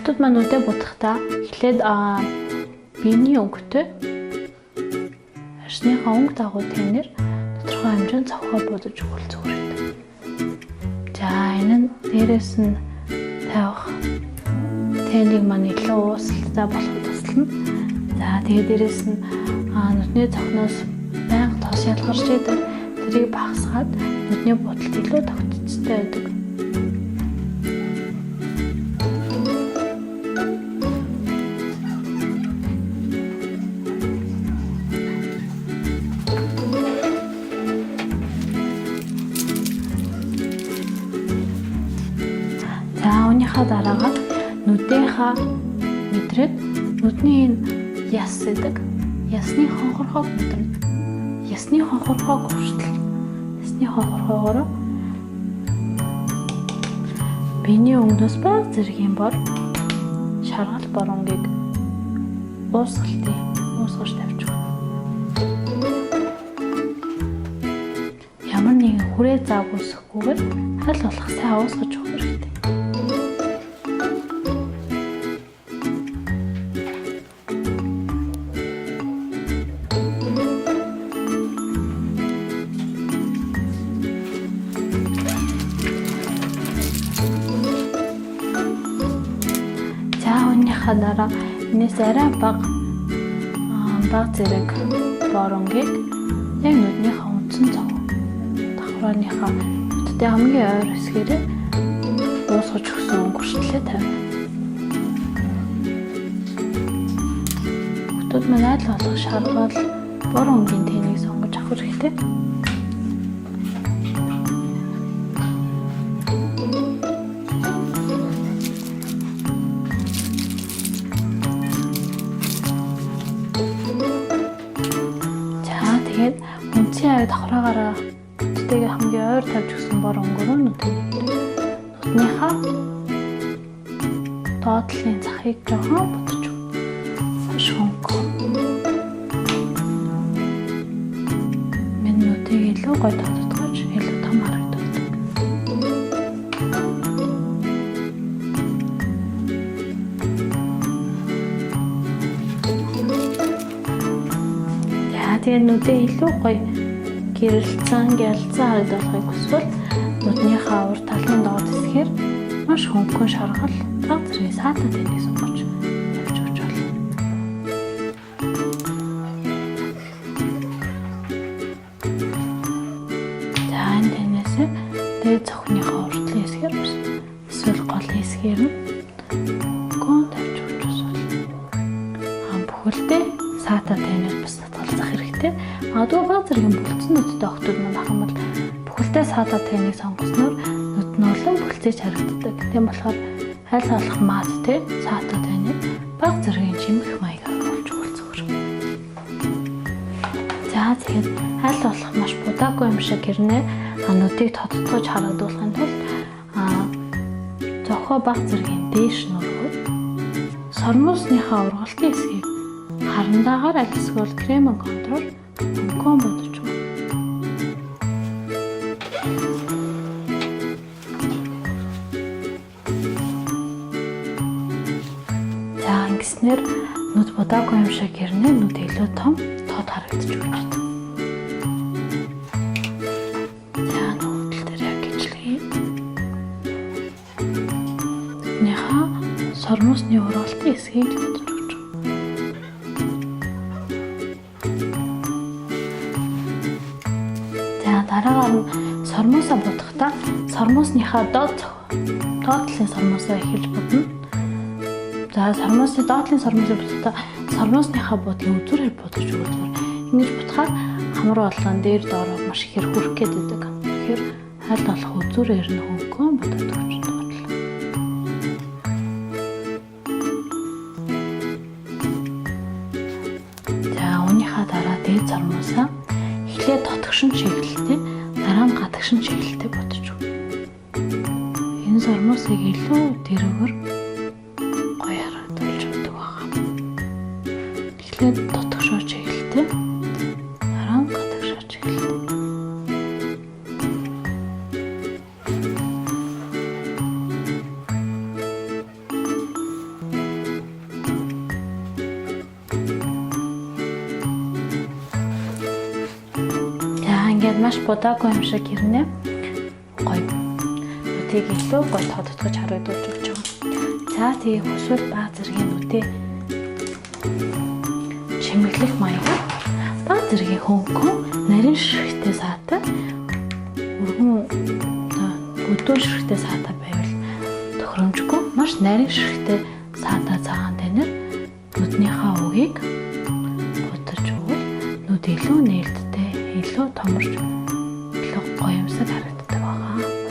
Охтууд маань үдэ будахтаа эхлээд биений өнгөтэй арсныхаа өнгө дагуу тэнэр тодорхой хэмжээнд цавхаа бодож өгвөл зүгээр юм. За энэ нь дээрээс нь тавих тэнийг маань илүү уусалтай болоход туслана. За тэгээд дээрээс нь нүдний цохноос байнга тоос ялгарч идэг. Тэрийг багасгаад нүдний бодолд илүү тогтцтой байдаг. За үүнийхээ дараагаар нүдийнхаа мэдрээд нүдний энэ яс гэдэг ясны хонхорхойг мэдрэн ясны хонхорхойг хүртэл ясны хонхорхойгоор биений өнгнөөс баг зэргийн бор шаргал боронгийг уусгаж тавьчих. Ямар нэгэн хүрээ зааг үсэхгүйгээр аль болох сайн уусгаж өгөх хэрэгтэй. Дараа энэс арай бага зэрэг боронгийг яг нүднийхээ үндсэн цог давхрааныхаа нүдтэй хамгийн ойр хэсгээрээ уусгаж өгсөн өнгө хүртлээ тавина. Охтууд маань аль болох шаргал бор өнгийн тэнийг сонгож авах хэрэгтэй. Давхраагаараа нүдтэйгээ хамгийн ойр тавьж өгсөн бор өнгөөр нүднийхаа доотлын захыг жоохон бодож өг. Маш хөнгө. Миний нүдийг илүү гоё татдагч илүү том харагддаг. Яа тэгээд нүдээ илүү гоё гэрэлцэн гялцсан харагдахыг хүсвэл нүднийхээ урд талын доод хэсгээр маш хөнгөн шаргал баг зэрэг саатай тэнийг сонгож тавьж өгч болно. За энэ тэнээс дээд цохныхоо уртлын хэсгээр эсвэл голын хэсгээр нь гон тавьж өгч болно. Бүхэлдээ саатай тэнээр бас татгалзах хэрэгтэй. Адуу баг зэргийн бүлцэн нүдтэй охтууд маань ахын бол бүхэлдээ саатай тэнийг сонгосноор нүд нь олон бүлцэж харагддаг. Тийм болохоор аль болох мат те саатай тэнийг баг зэргийн жимэх маягаар болж өгвөл зүгээр. За тэгээд аль болох маш будаагүй юм шиг гэрнээ нүдийг тодтогч харагдуулахын тулд зохио баг зэргийн дээш нургууд сормоосныхаа ургалтын хэсгийг харандаагаар аль эсвэл кремэн контрол хөнгөн бодож байна. За ингэснээр нүд будаагүй юм шиг гэрнээ нүд илүү том тод харагдаж байна. За нүдэл дээр яг ижлэхий. Нэха сормоосны ургалтын хэсгийг л бодож байна. Дараагаар нь сормоосоо будахтаа сормоосныхаа доотлын сормоосоо эхэлж будна. За сормоосны доотлын сормоосоо будахтаа сормоосныхаа будгийн үзүүрээр будаж өгөх. Ингэж бутахаар хамар болгон дээр доороо маш ихээр хүрх гээд байдаг. Тэгэхээр аль болох үзүүрээр нь хөнгөн будаад өгч байна. За үүнийхээ дараа дээд сормоосоо эхлээд тотгошин чиглэлтэй дараа нь гадагшин чиглэлтэй бодож өг. Энэ сормоосыг илүү дэрэгэр гоё харагдуулж өгдөг байгаа. Эхлээд тотгошоо чиглэлтэй дараа нь гадагшаа чиглэлтэй. ингээд маш будаагүй юм шиг хэрнээ гоё. Нүдийг илүү гоё тодтогч харагдуулж өгч байгаа. За тэгээ хүсвэл баг зэргийн нүдээ чимэглэх маягаар баг зэргийн хөнгөн нарийн ширхтээ саатай өргөн өдөө ширхтээ саатай байвал тохиромжгүй маш нарийн ширхтээ саатай цагаан танаар нүднийхээ үгийг бодож өгвөл нүд илүү нээлттэй, илүү томорч, илүү гоё юмсаг харагддаг байгаа.